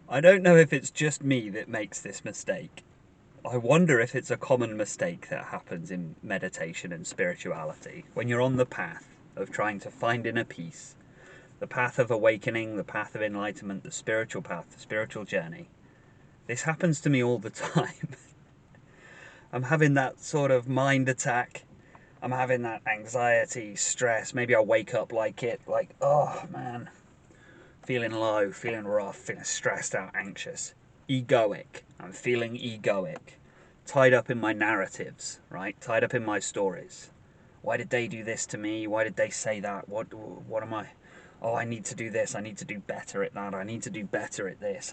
I don't know if it's just me that makes this mistake. I wonder if it's a common mistake that happens in meditation and spirituality when you're on the path of trying to find inner peace, the path of awakening, the path of enlightenment, the spiritual path, the spiritual journey. This happens to me all the time. I'm having that sort of mind attack. I'm having that anxiety, stress. Maybe I wake up like, oh man, feeling low, feeling rough, feeling stressed out, anxious, egoic. I'm feeling egoic, tied up in my narratives, right? Tied up in my stories. Why did they do this to me? Why did they say that? What am I? Oh, I need to do this. I need to do better at that. I need to do better at this.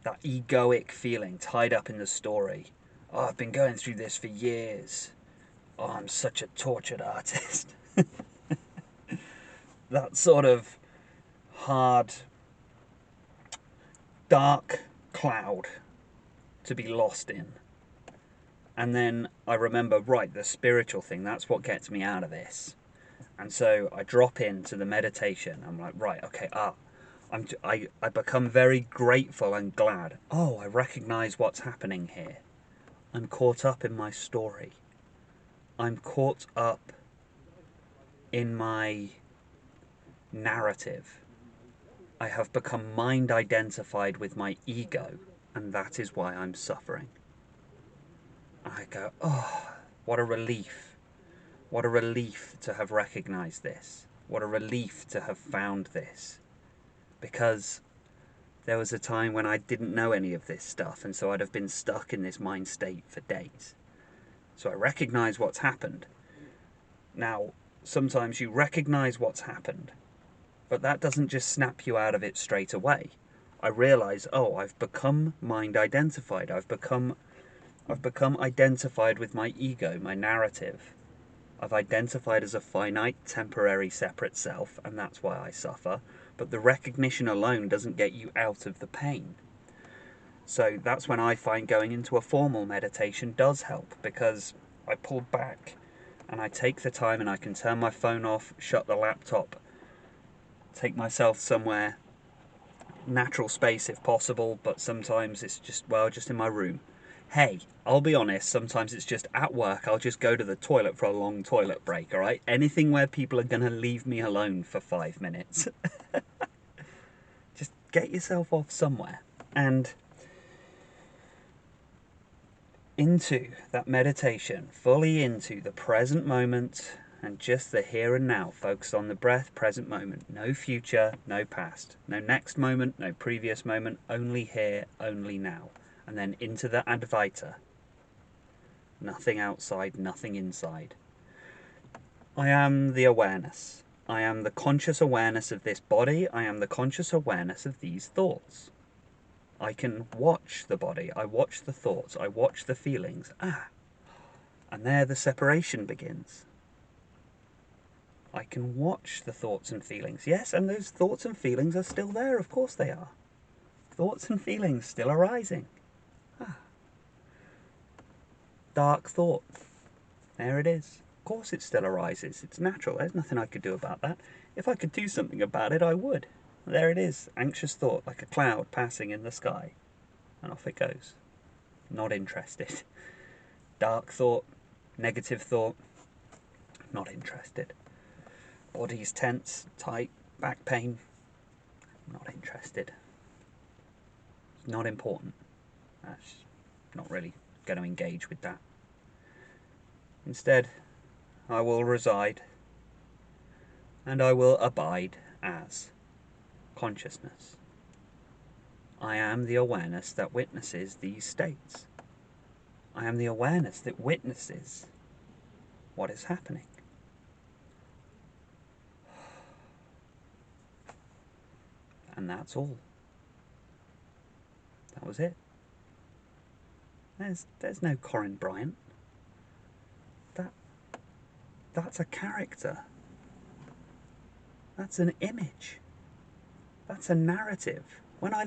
That egoic feeling tied up in the story. Oh, I've been going through this for years. Oh, I'm such a tortured artist. That sort of hard, dark cloud to be lost in. And then I remember, right, the spiritual thing, that's what gets me out of this. And so I drop into the meditation. I'm like, right, okay, I become very grateful and glad. Oh, I recognize what's happening here. I'm caught up in my story. I'm caught up in my narrative. I have become mind identified with my ego, and that is why I'm suffering. I go, oh, what a relief. What a relief to have recognized this. What a relief to have found this. Because there was a time when I didn't know any of this stuff, and so I'd have been stuck in this mind state for days. So I recognize what's happened. Now, sometimes you recognize what's happened, but that doesn't just snap you out of it straight away. I realize, oh, I've become mind identified. I've become identified with my ego, my narrative. I've identified as a finite, temporary, separate self, and that's why I suffer. But the recognition alone doesn't get you out of the pain. So that's when I find going into a formal meditation does help, because I pull back and I take the time and I can turn my phone off, shut the laptop, take myself somewhere, natural space if possible, but sometimes it's just, well, just in my room. Hey, I'll be honest, sometimes it's just at work, I'll just go to the toilet for a long toilet break, alright? Anything where people are going to leave me alone for 5 minutes. Just get yourself off somewhere. And into that meditation, fully into the present moment and just the here and now, focused on the breath, present moment, no future, no past, no next moment, no previous moment, only here, only now. And then into the advaita, nothing outside, nothing inside. I am the awareness. I am the conscious awareness of this body. I am the conscious awareness of these thoughts. I can watch the body. I watch the thoughts. I watch the feelings. And there the separation begins. I can watch the thoughts and feelings. Yes, and those thoughts and feelings are still there. Of course they are. Thoughts and feelings still arising. Dark thought. There it is. Of course it still arises. It's natural. There's nothing I could do about that. If I could do something about it, I would. There it is. Anxious thought, like a cloud passing in the sky. And off it goes. Not interested. Dark thought, negative thought, not interested. Body's tense, tight, back pain, not interested. It's not important. That's not really going to engage with that. Instead, I will reside and I will abide as consciousness. I am the awareness that witnesses these states. I am the awareness that witnesses what is happening. And that's all. That was it. There's no Corin Bryant. That's a character. That's an image. That's a narrative. When I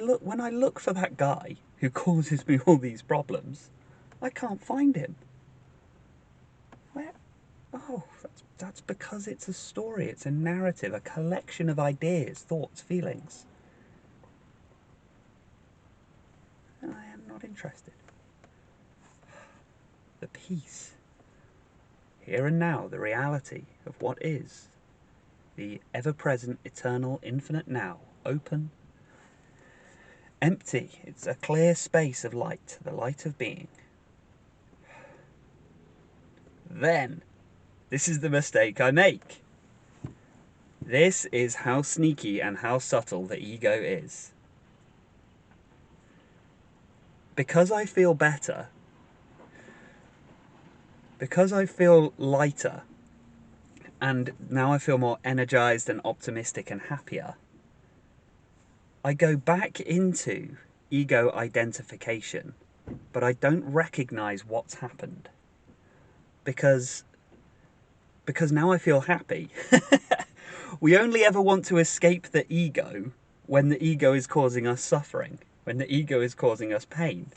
look for that guy who causes me all these problems, I can't find him. Where? Oh, that's because it's a story. It's a narrative, a collection of ideas, thoughts, feelings. Not interested. The peace. Here and now, the reality of what is. The ever-present, eternal, infinite now. Open. Empty. It's a clear space of light. The light of being. Then, this is the mistake I make. This is how sneaky and how subtle the ego is. Because I feel better, because I feel lighter, and now I feel more energized and optimistic and happier, I go back into ego identification, but I don't recognize what's happened. Because now I feel happy. We only ever want to escape the ego when the ego is causing us suffering, when the ego is causing us pain.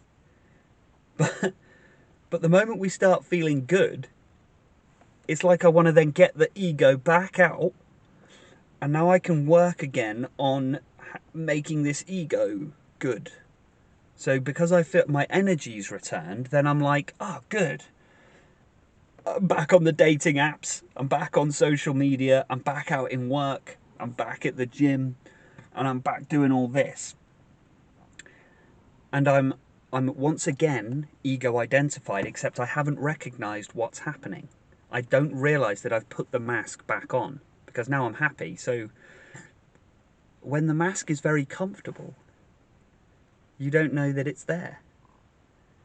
But the moment we start feeling good, it's like I want to then get the ego back out, and now I can work again on making this ego good. So because I feel my energy's returned, then I'm like, oh, good. I'm back on the dating apps, I'm back on social media, I'm back out in work, I'm back at the gym, and I'm back doing all this. And I'm once again ego identified, except I haven't recognized what's happening. I don't realize that I've put the mask back on, because now I'm happy. So when the mask is very comfortable, you don't know that it's there.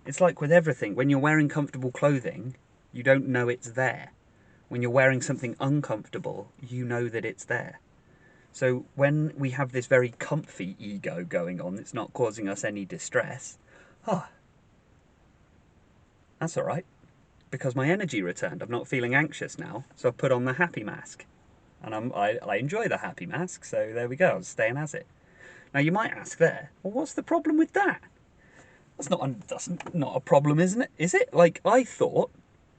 It's like with everything. When you're wearing comfortable clothing, you don't know it's there. When you're wearing something uncomfortable, you know that it's there. So when we have this very comfy ego going on, it's not causing us any distress. That's all right, because my energy returned. I'm not feeling anxious now, so I put on the happy mask. And I enjoy the happy mask, so there we go, I'm staying as it. Now you might ask there, well, what's the problem with that? That's not a problem, isn't it? Is it? Like, I thought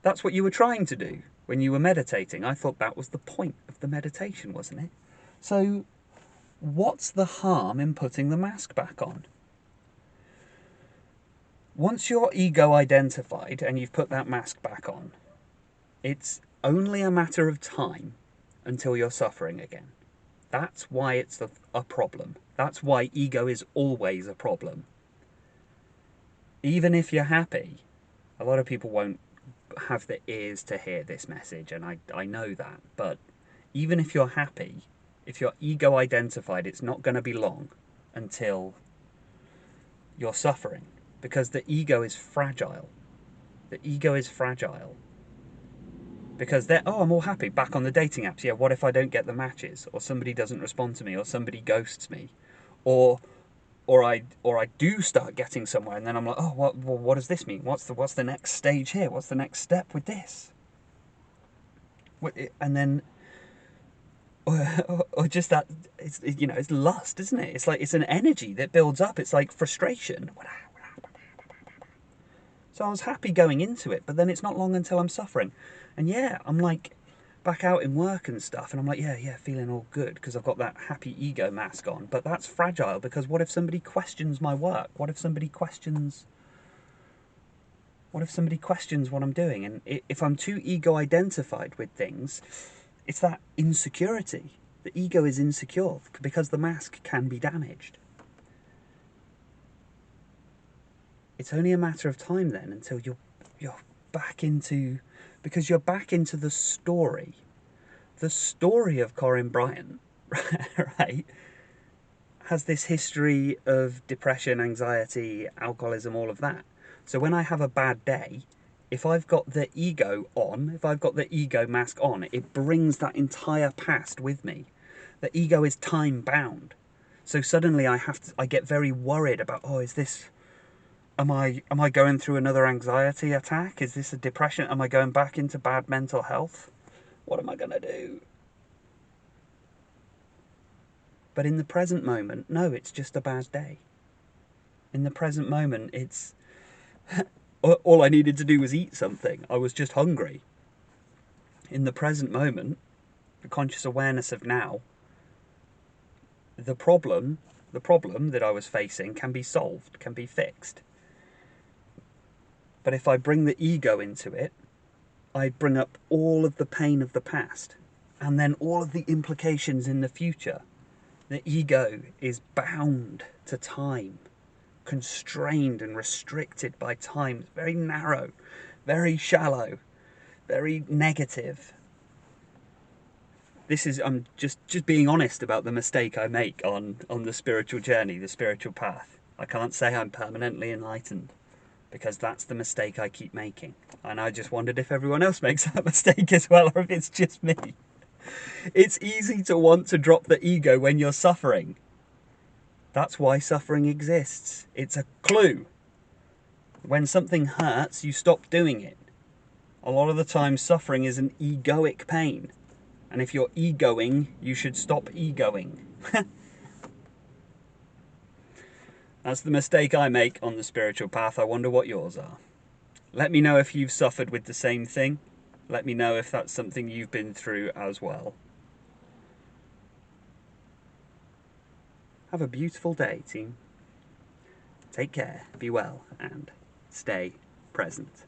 that's what you were trying to do when you were meditating. I thought that was the point of the meditation, wasn't it? So what's the harm in putting the mask back on? Once you're ego identified and you've put that mask back on, it's only a matter of time until you're suffering again. That's why it's a problem. That's why ego is always a problem. Even if you're happy, a lot of people won't have the ears to hear this message, and I know that, but even if you're happy, if you're ego identified, it's not going to be long until you're suffering, because the ego is fragile. The ego is fragile. Because I'm all happy, back on the dating apps. Yeah, what if I don't get the matches, or somebody doesn't respond to me, or somebody ghosts me, or I do start getting somewhere, and then I'm like, oh, what does this mean? What's the next stage here? What's the next step with this? And then, or just that, it's lust, isn't it? It's like, it's an energy that builds up. It's like frustration. So I was happy going into it, but then it's not long until I'm suffering. And yeah, I'm like back out in work and stuff, and I'm like, yeah, feeling all good because I've got that happy ego mask on. But that's fragile, because what if somebody questions my work? What if somebody questions what I'm doing? And if I'm too ego identified with things, it's that insecurity. The ego is insecure because the mask can be damaged. It's only a matter of time then until you're back into, because you're back into the story. The story of Corinne Bryant, right, has this history of depression, anxiety, alcoholism, all of that. So when I have a bad day, if I've got the ego on, if I've got the ego mask on, it brings that entire past with me. The ego is time bound. So suddenly I get very worried about, am I going through another anxiety attack? Is this a depression? Am I going back into bad mental health? What am I going to do? But in the present moment, no, it's just a bad day. In the present moment, it's all I needed to do was eat something. I was just hungry. In the present moment, the conscious awareness of now, the problem that I was facing can be solved, can be fixed. But if I bring the ego into it, I bring up all of the pain of the past and then all of the implications in the future. The ego is bound to time, constrained and restricted by time. It's very narrow, very shallow, very negative. This is, I'm just being honest about the mistake I make on the spiritual journey, the spiritual path. I can't say I'm permanently enlightened, because that's the mistake I keep making. And I just wondered if everyone else makes that mistake as well, or if it's just me. It's easy to want to drop the ego when you're suffering. That's why suffering exists. It's a clue. When something hurts, you stop doing it. A lot of the time, suffering is an egoic pain. And if you're egoing, you should stop egoing. That's the mistake I make on the spiritual path. I wonder what yours are. Let me know if you've suffered with the same thing. Let me know if that's something you've been through as well. Have a beautiful day, team. Take care, be well, and stay present.